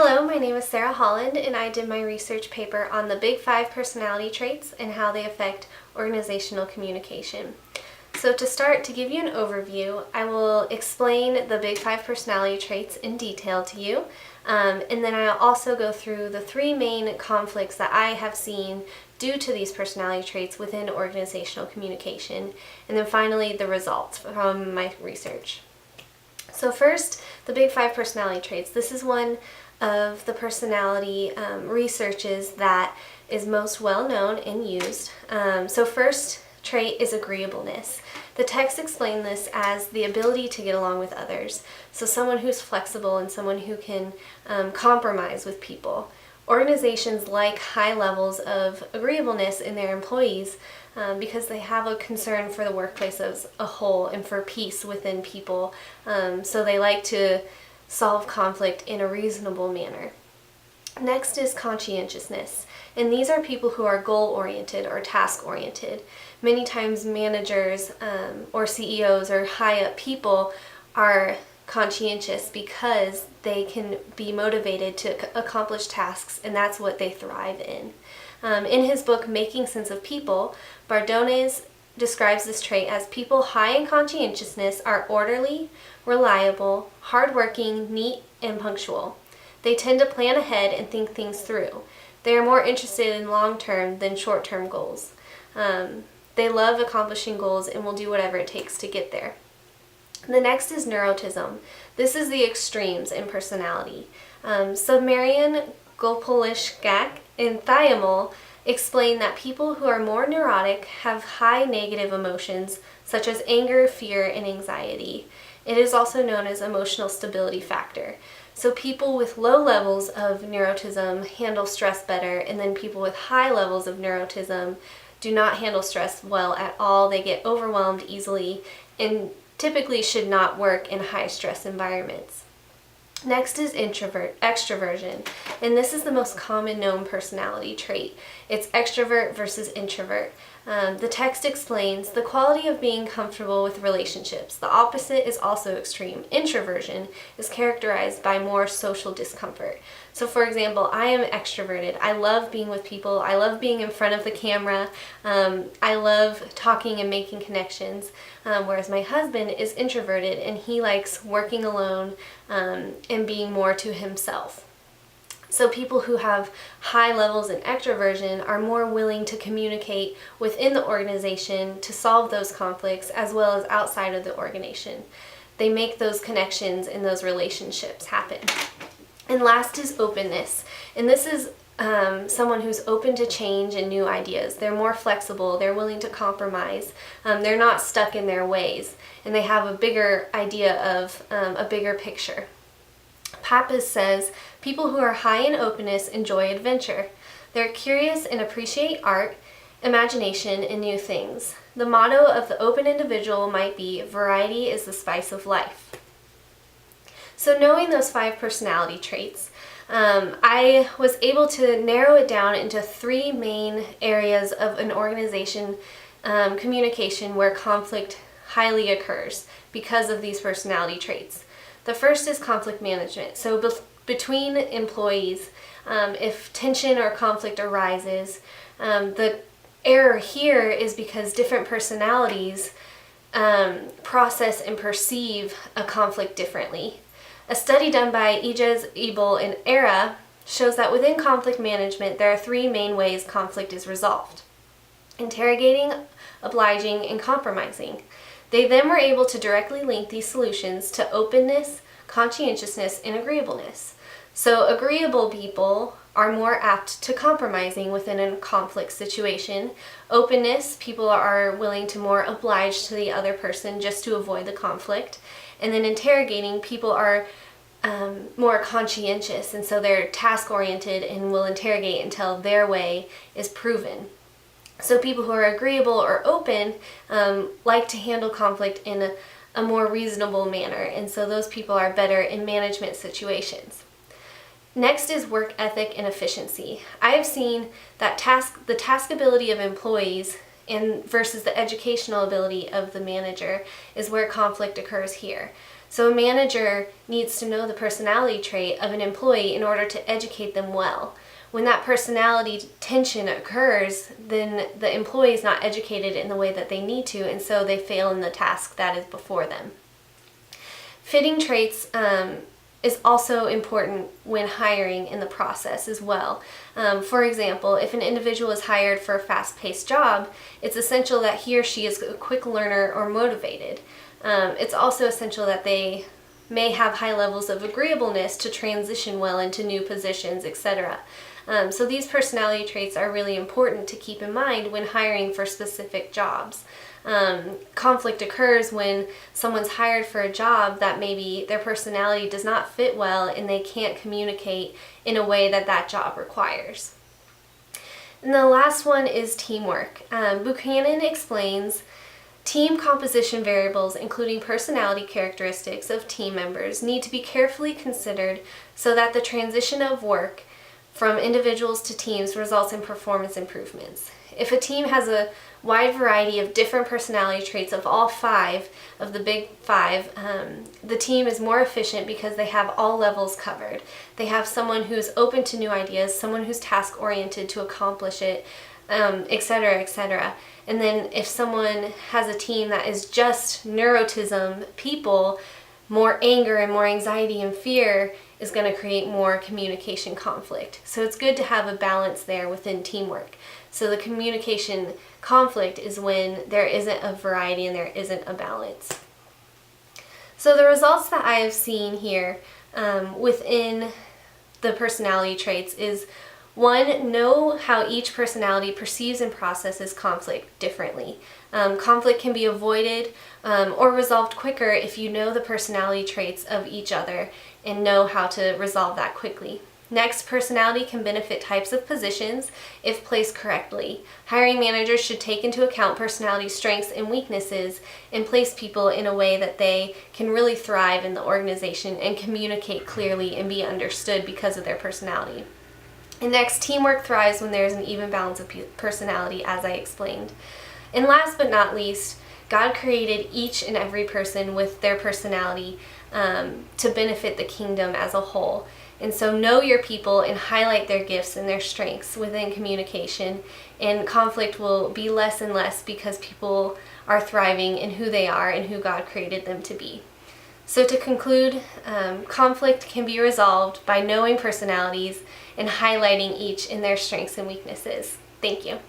Hello, my name is Sarah Holland, and I did my research paper on the Big Five personality traits and how they affect organizational communication. So to start, to give you an overview, I will explain the Big Five personality traits in detail to you, and then I'll also go through the three main conflicts that I have seen due to these personality traits within organizational communication, and then finally the results from my research. So first, the Big Five personality traits. This is one of the personality researches that is most well known and used. So first trait is agreeableness. The text explained this as the ability to get along with others. So someone who's flexible and someone who can compromise with people. Organizations like high levels of agreeableness in their employees because they have a concern for the workplace as a whole and for peace within people. So they like to solve conflict in a reasonable manner. Next is conscientiousness, and these are people who are goal-oriented or task-oriented. Many times managers or CEOs or high-up people are conscientious because they can be motivated to accomplish tasks, and that's what they thrive in. In his book, Making Sense of People, Bardones describes this trait as people high in conscientiousness are orderly, reliable, hardworking, neat, and punctual. They tend to plan ahead and think things through. They are more interested in long-term than short-term goals. They love accomplishing goals and will do whatever it takes to get there. The next is neurotism. This is the extremes in personality. Submarian, Gopolishgak, and Thiamol explain that people who are more neurotic have high negative emotions such as anger, fear, and anxiety. It is also known as emotional stability factor. So people with low levels of neurotism handle stress better, and then people with high levels of neurotism do not handle stress well at all. They get overwhelmed easily and typically should not work in high stress environments. Next is extroversion, and this is the most common known personality trait. It's extrovert versus introvert. The text explains the quality of being comfortable with relationships. The opposite is also extreme. Introversion is characterized by more social discomfort. So for example, I am extroverted. I love being with people. I love being in front of the camera. I love talking and making connections, whereas my husband is introverted and he likes working alone and being more to himself. So people who have high levels in extroversion are more willing to communicate within the organization to solve those conflicts as well as outside of the organization. They make those connections and those relationships happen. And last is openness. And this is someone who's open to change and new ideas. They're more flexible, they're willing to compromise, they're not stuck in their ways, and they have a bigger idea of a bigger picture. Pappas says, people who are high in openness enjoy adventure. They're curious and appreciate art, imagination, and new things. The motto of the open individual might be, variety is the spice of life. So knowing those five personality traits, I was able to narrow it down into three main areas of an organization communication where conflict highly occurs because of these personality traits. The first is conflict management. So between employees, if tension or conflict arises, the error here is because different personalities process and perceive a conflict differently. A study done by Ijaz, Ebel, and Era shows that within conflict management, there are three main ways conflict is resolved: interrogating, obliging, and compromising. They then were able to directly link these solutions to openness, conscientiousness, and agreeableness. So agreeable people are more apt to compromising within a conflict situation. Openness, people are willing to more oblige to the other person just to avoid the conflict. And then interrogating, people are more conscientious, and so they're task-oriented and will interrogate until their way is proven. So people who are agreeable or open like to handle conflict in a more reasonable manner, and so those people are better in management situations. Next is work ethic and efficiency. I have seen that the task ability of employees versus the educational ability of the manager is where conflict occurs here. So a manager needs to know the personality trait of an employee in order to educate them well. When that personality tension occurs, then the employee is not educated in the way that they need to, and so they fail in the task that is before them. Fitting traits is also important when hiring in the process as well. For example, if an individual is hired for a fast-paced job, it's essential that he or she is a quick learner or motivated. It's also essential that they may have high levels of agreeableness to transition well into new positions, etc. So these personality traits are really important to keep in mind when hiring for specific jobs. Conflict occurs when someone's hired for a job that maybe their personality does not fit well and they can't communicate in a way that that job requires. And the last one is teamwork. Buchanan explains team composition variables, including personality characteristics of team members, need to be carefully considered so that the transition of work from individuals to teams results in performance improvements. If a team has a wide variety of different personality traits of all 5 of the big 5, the team is more efficient because they have all levels covered. They have someone who's open to new ideas, someone who's task-oriented to accomplish it, etc., etc. And then if someone has a team that is just neurotism people, more anger and more anxiety and fear is going to create more communication conflict. So it's good to have a balance there within teamwork. So the communication conflict is when there isn't a variety and there isn't a balance. So the results that I have seen here within the personality traits is 1, know how each personality perceives and processes conflict differently. Conflict can be avoided or resolved quicker if you know the personality traits of each other and know how to resolve that quickly. Next, personality can benefit types of positions if placed correctly. Hiring managers should take into account personality strengths and weaknesses and place people in a way that they can really thrive in the organization and communicate clearly and be understood because of their personality. And next, teamwork thrives when there is an even balance of personality, as I explained. And last but not least, God created each and every person with their personality to benefit the kingdom as a whole. And so know your people and highlight their gifts and their strengths within communication, and conflict will be less and less because people are thriving in who they are and who God created them to be. So to conclude, conflict can be resolved by knowing personalities and highlighting each in their strengths and weaknesses. Thank you.